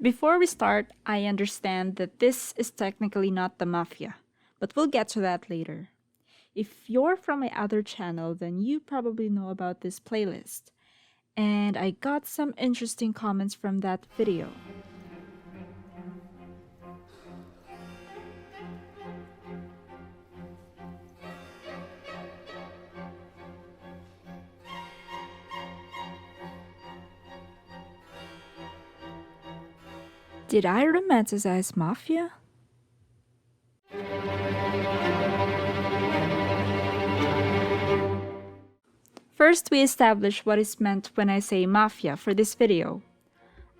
Before we start, I understand that this is technically not the mafia, but we'll get to that later. If you're from my other channel, then you probably know about this playlist. And I got some interesting comments from that video. Did I romanticize mafia? First, we establish what is meant when I say mafia for this video.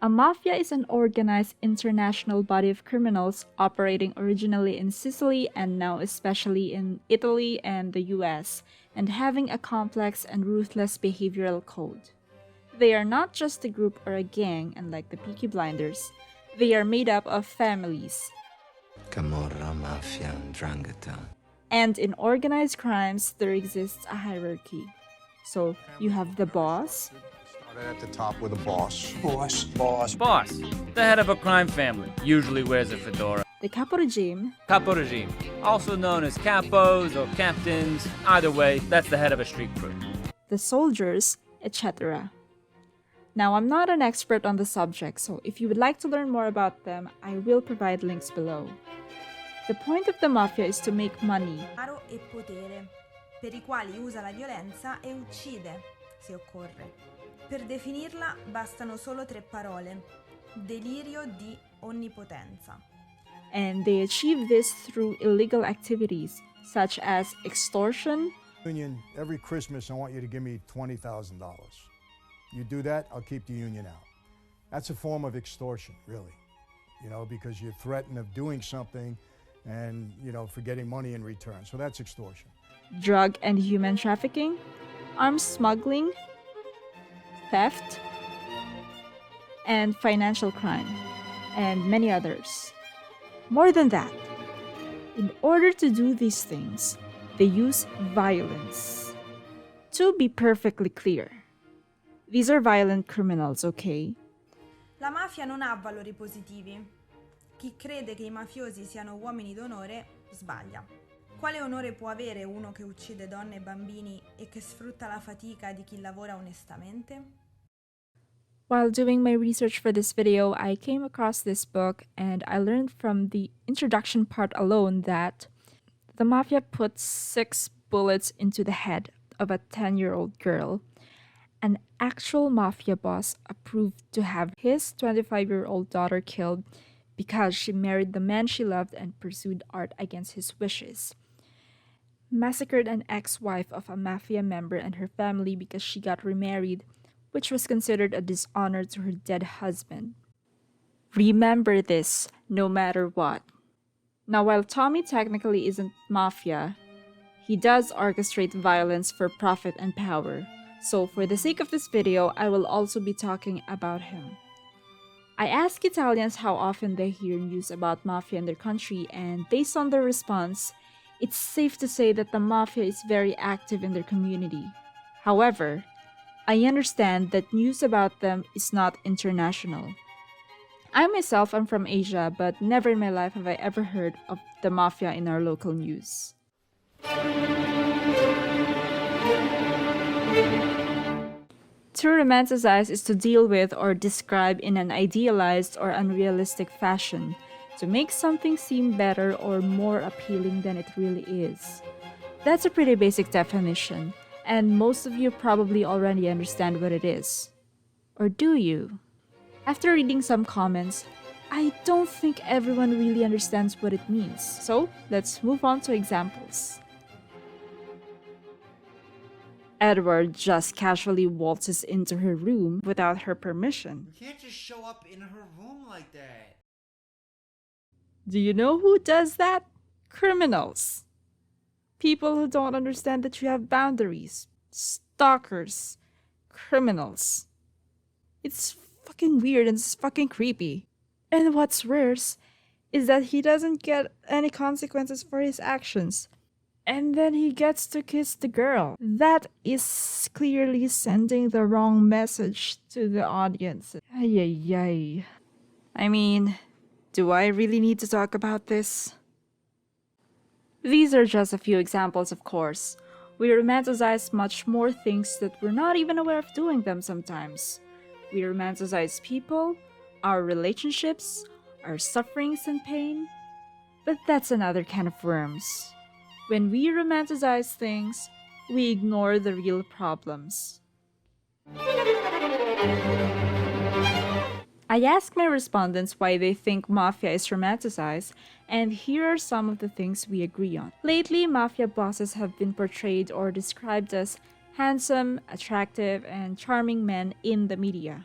A mafia is an organized international body of criminals operating originally in Sicily and now especially in Italy and the US, and having a complex and ruthless behavioral code. They are not just a group or a gang, unlike the Peaky Blinders. They are made up of families. Camorra, mafia, and 'ndrangheta. And in organized crimes, there exists a hierarchy. So you have the boss. Started at the top with a boss. Boss, the head of a crime family, usually wears a fedora. The capo regime. Capo regime, also known as capos or captains. Either way, that's the head of a street crew. The soldiers, etc. Now, I'm not an expert on the subject, so if you would like to learn more about them, I will provide links below. The point of the mafia is to make money. Denaro e potere, per i quali usa la violenza e uccide, se occorre. Per definirla bastano solo 3 parole: delirio di onnipotenza. And they achieve this through illegal activities, such as extortion. Union, every Christmas I want you to give me $20,000. You do that, I'll keep the union out. That's a form of extortion, really. You know, because you're threatened of doing something and, for getting money in return. So that's extortion. Drug and human trafficking, arms smuggling, theft, and financial crime, and many others. More than that, in order to do these things, they use violence. To be perfectly clear, these are violent criminals, okay? La mafia non ha valori positivi. Chi crede che I mafiosi siano uomini d'onore sbaglia. Quale onore può avere uno che uccide donne e bambini e che sfrutta la fatica di chi lavora onestamente? While doing my research for this video, I came across this book and I learned from the introduction part alone that the mafia puts 6 bullets into the head of a 10-year-old girl. An actual mafia boss approved to have his 25-year-old daughter killed because she married the man she loved and pursued art against his wishes. Massacred an ex-wife of a mafia member and her family because she got remarried, which was considered a dishonor to her dead husband. Remember this, no matter what. Now, while Tommy technically isn't mafia, he does orchestrate violence for profit and power. So for the sake of this video, I will also be talking about him. I asked Italians how often they hear news about mafia in their country, and based on their response, it's safe to say that the mafia is very active in their community. However, I understand that news about them is not international. I myself am from Asia, but never in my life have I ever heard of the mafia in our local news. To romanticize is to deal with or describe in an idealized or unrealistic fashion, to make something seem better or more appealing than it really is. That's a pretty basic definition, and most of you probably already understand what it is. Or do you? After reading some comments, I don't think everyone really understands what it means, so let's move on to examples. Edward just casually waltzes into her room without her permission. You can't just show up in her room like that. Do you know who does that? Criminals. People who don't understand that you have boundaries. Stalkers. Criminals. It's fucking weird and it's fucking creepy. And what's worse is that he doesn't get any consequences for his actions. And then he gets to kiss the girl. That is clearly sending the wrong message to the audience. Ay, ay, ay. I mean, do I really need to talk about this? These are just a few examples, of course. We romanticize much more things that we're not even aware of doing them sometimes. We romanticize people, our relationships, our sufferings and pain. But that's another can of worms. When we romanticize things, we ignore the real problems. I asked my respondents why they think mafia is romanticized, and here are some of the things we agree on. Lately, mafia bosses have been portrayed or described as handsome, attractive, and charming men in the media.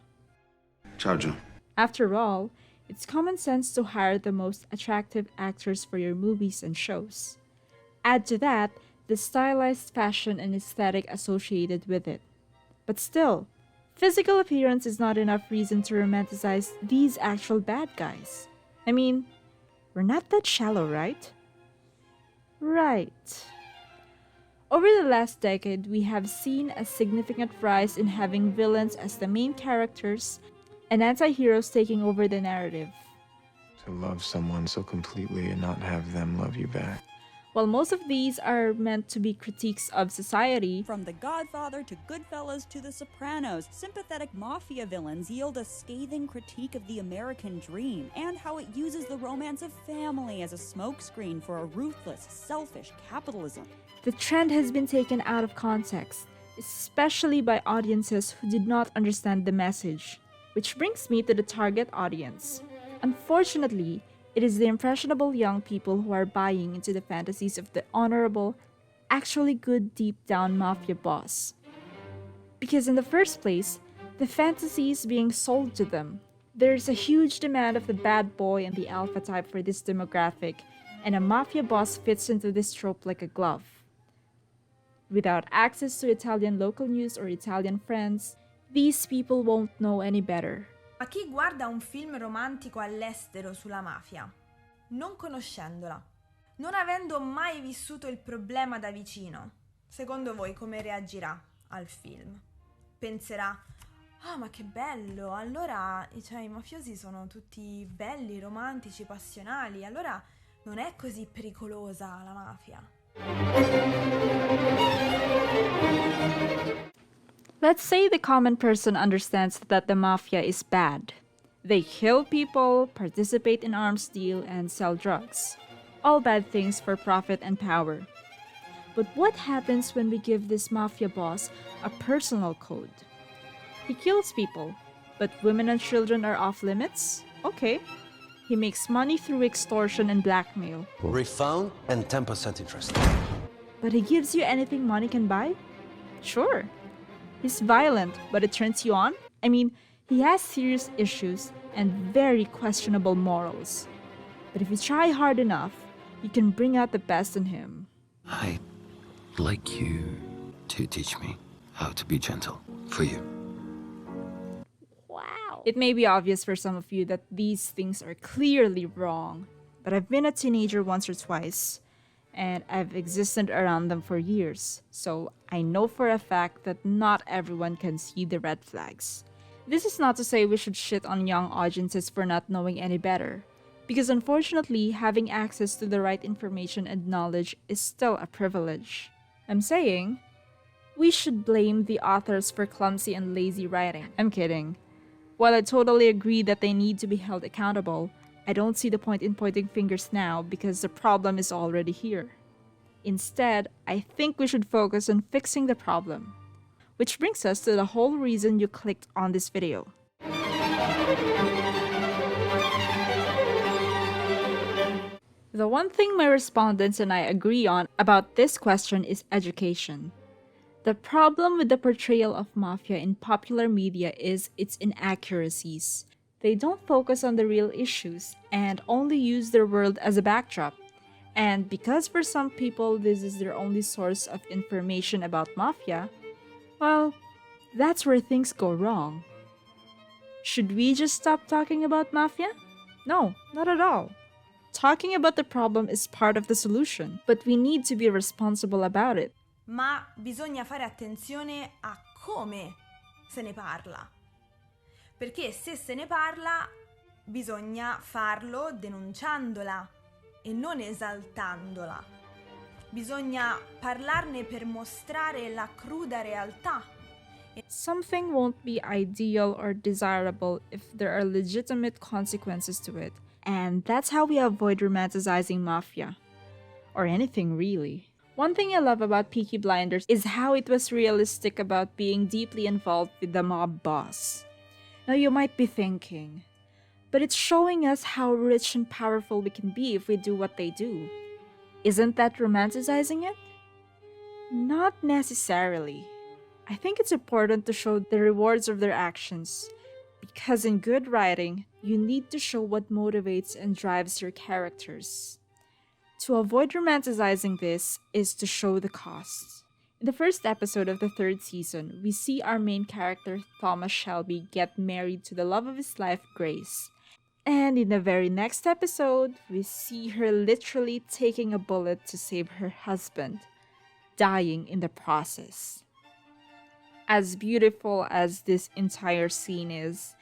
Ciao, Joe. After all, it's common sense to hire the most attractive actors for your movies and shows. Add to that the stylized fashion and aesthetic associated with it. But still, physical appearance is not enough reason to romanticize these actual bad guys. I mean, we're not that shallow, right? Right. Over the last decade, we have seen a significant rise in having villains as the main characters and anti-heroes taking over the narrative. To love someone so completely and not have them love you back. While most of these are meant to be critiques of society, from The Godfather to Goodfellas to The Sopranos, sympathetic mafia villains yield a scathing critique of the American dream and how it uses the romance of family as a smokescreen for a ruthless, selfish capitalism. the trend has been taken out of context, especially by audiences who did not understand the message. Which brings me to the target audience. Unfortunately, it is the impressionable young people who are buying into the fantasies of the honorable, actually good deep-down mafia boss. Because in the first place, the fantasy is being sold to them. There's a huge demand of the bad boy and the alpha type for this demographic, and a mafia boss fits into this trope like a glove. Without access to Italian local news or Italian friends, these people won't know any better. Ma chi guarda un film romantico all'estero sulla mafia, non conoscendola, non avendo mai vissuto il problema da vicino, secondo voi come reagirà al film? Penserà: ah, ma che bello, allora i mafiosi sono tutti belli, romantici, passionali, allora non è così pericolosa la mafia. Let's say the common person understands that the mafia is bad. They kill people, participate in arms deal, and sell drugs. All bad things for profit and power. But what happens when we give this mafia boss a personal code? He kills people, but women and children are off limits? Okay. He makes money through extortion and blackmail. Refund and 10% interest. But he gives you anything money can buy? Sure. He's violent, but it turns you on? I mean, he has serious issues and very questionable morals. But if you try hard enough, you can bring out the best in him. I'd like you to teach me how to be gentle for you. Wow. It may be obvious for some of you that these things are clearly wrong, but I've been a teenager once or twice, and I've existed around them for years, so I know for a fact that not everyone can see the red flags. This is not to say we should shit on young audiences for not knowing any better, because unfortunately, having access to the right information and knowledge is still a privilege. I'm saying, we should blame the authors for clumsy and lazy writing. I'm kidding. While I totally agree that they need to be held accountable, I don't see the point in pointing fingers now because the problem is already here. Instead, I think we should focus on fixing the problem. Which brings us to the whole reason you clicked on this video. The one thing my respondents and I agree on about this question is education. The problem with the portrayal of mafia in popular media is its inaccuracies. They don't focus on the real issues and only use their world as a backdrop. And because for some people this is their only source of information about mafia, well, that's where things go wrong. Should we just stop talking about mafia? No, not at all. Talking about the problem is part of the solution, but we need to be responsible about it. Ma bisogna fare attenzione a come se ne parla. Perché se se ne parla bisogna farlo denunciandola e non esaltandola. Bisogna parlarne per mostrare la cruda realtà. Something won't be ideal or desirable if there are legitimate consequences to it. And that's how we avoid romanticizing mafia. Or anything really. One thing I love about Peaky Blinders is how it was realistic about being deeply involved with the mob boss. Now you might be thinking, but it's showing us how rich and powerful we can be if we do what they do. Isn't that romanticizing it? Not necessarily. I think it's important to show the rewards of their actions, because in good writing, you need to show what motivates and drives your characters. To avoid romanticizing this is to show the costs. In the first episode of the third season, we see our main character Thomas Shelby get married to the love of his life, Grace. And in the very next episode, we see her literally taking a bullet to save her husband, dying in the process. As beautiful as this entire scene is,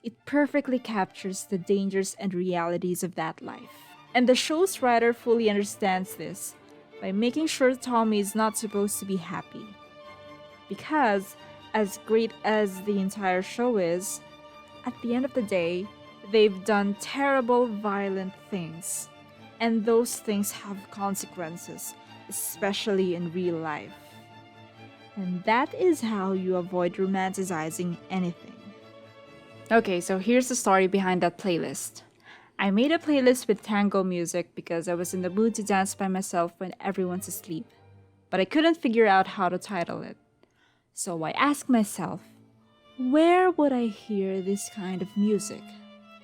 it perfectly captures the dangers and realities of that life. And the show's writer fully understands this by making sure Tommy is not supposed to be happy. Because, as great as the entire show is, at the end of the day, they've done terrible, violent things. And those things have consequences, especially in real life. And that is how you avoid romanticizing anything. Okay, so here's the story behind that playlist. I made a playlist with tango music because I was in the mood to dance by myself when everyone's asleep. But I couldn't figure out how to title it. So I asked myself, where would I hear this kind of music?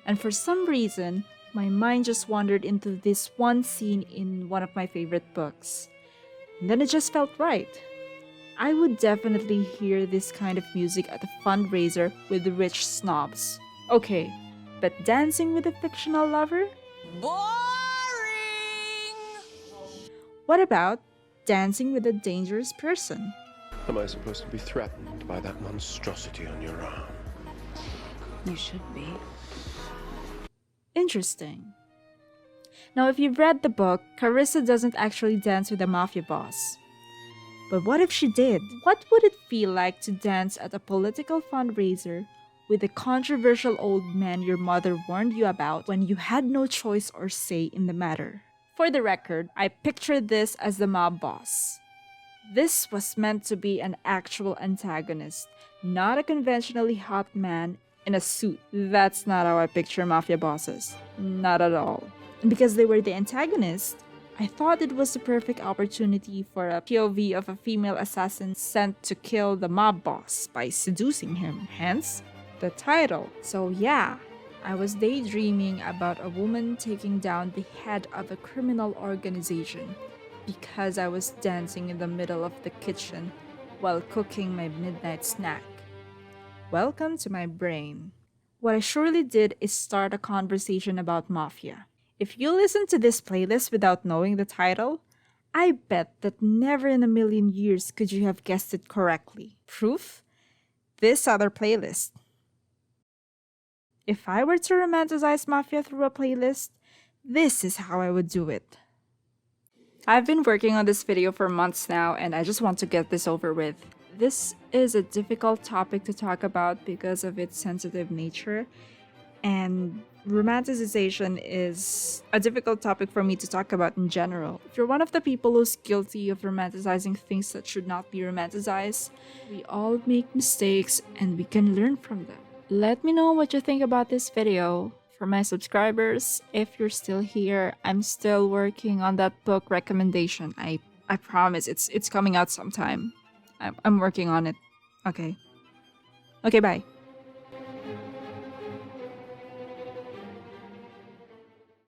And for some reason, my mind just wandered into this one scene in one of my favorite books. And then it just felt right. I would definitely hear this kind of music at a fundraiser with the rich snobs. Okay, but dancing with a fictional lover? Boring! What about dancing with a dangerous person? Am I supposed to be threatened by that monstrosity on your arm? You should be. Interesting. Now, if you've read the book, Carissa doesn't actually dance with a mafia boss. But what if she did? What would it feel like to dance at a political fundraiser with the controversial old man your mother warned you about when you had no choice or say in the matter? For the record, I pictured this as the mob boss. This was meant to be an actual antagonist, not a conventionally hot man in a suit. That's not how I picture mafia bosses. Not at all. And because they were the antagonist, I thought it was the perfect opportunity for a POV of a female assassin sent to kill the mob boss by seducing him, hence the title. So yeah, I was daydreaming about a woman taking down the head of a criminal organization because I was dancing in the middle of the kitchen while cooking my midnight snack. Welcome to my brain. What I surely did is start a conversation about mafia. If you listen to this playlist without knowing the title, I bet that never in a million years could you have guessed it correctly. Proof? This other playlist. If I were to romanticize mafia through a playlist, this is how I would do it. I've been working on this video for months now, and I just want to get this over with. This is a difficult topic to talk about because of its sensitive nature, and romanticization is a difficult topic for me to talk about in general. If you're one of the people who's guilty of romanticizing things that should not be romanticized, we all make mistakes and we can learn from them. Let me know what you think about this video. For my subscribers, if you're still here, I'm still working on that book recommendation. I promise it's coming out sometime. I'm working on it. Okay, bye.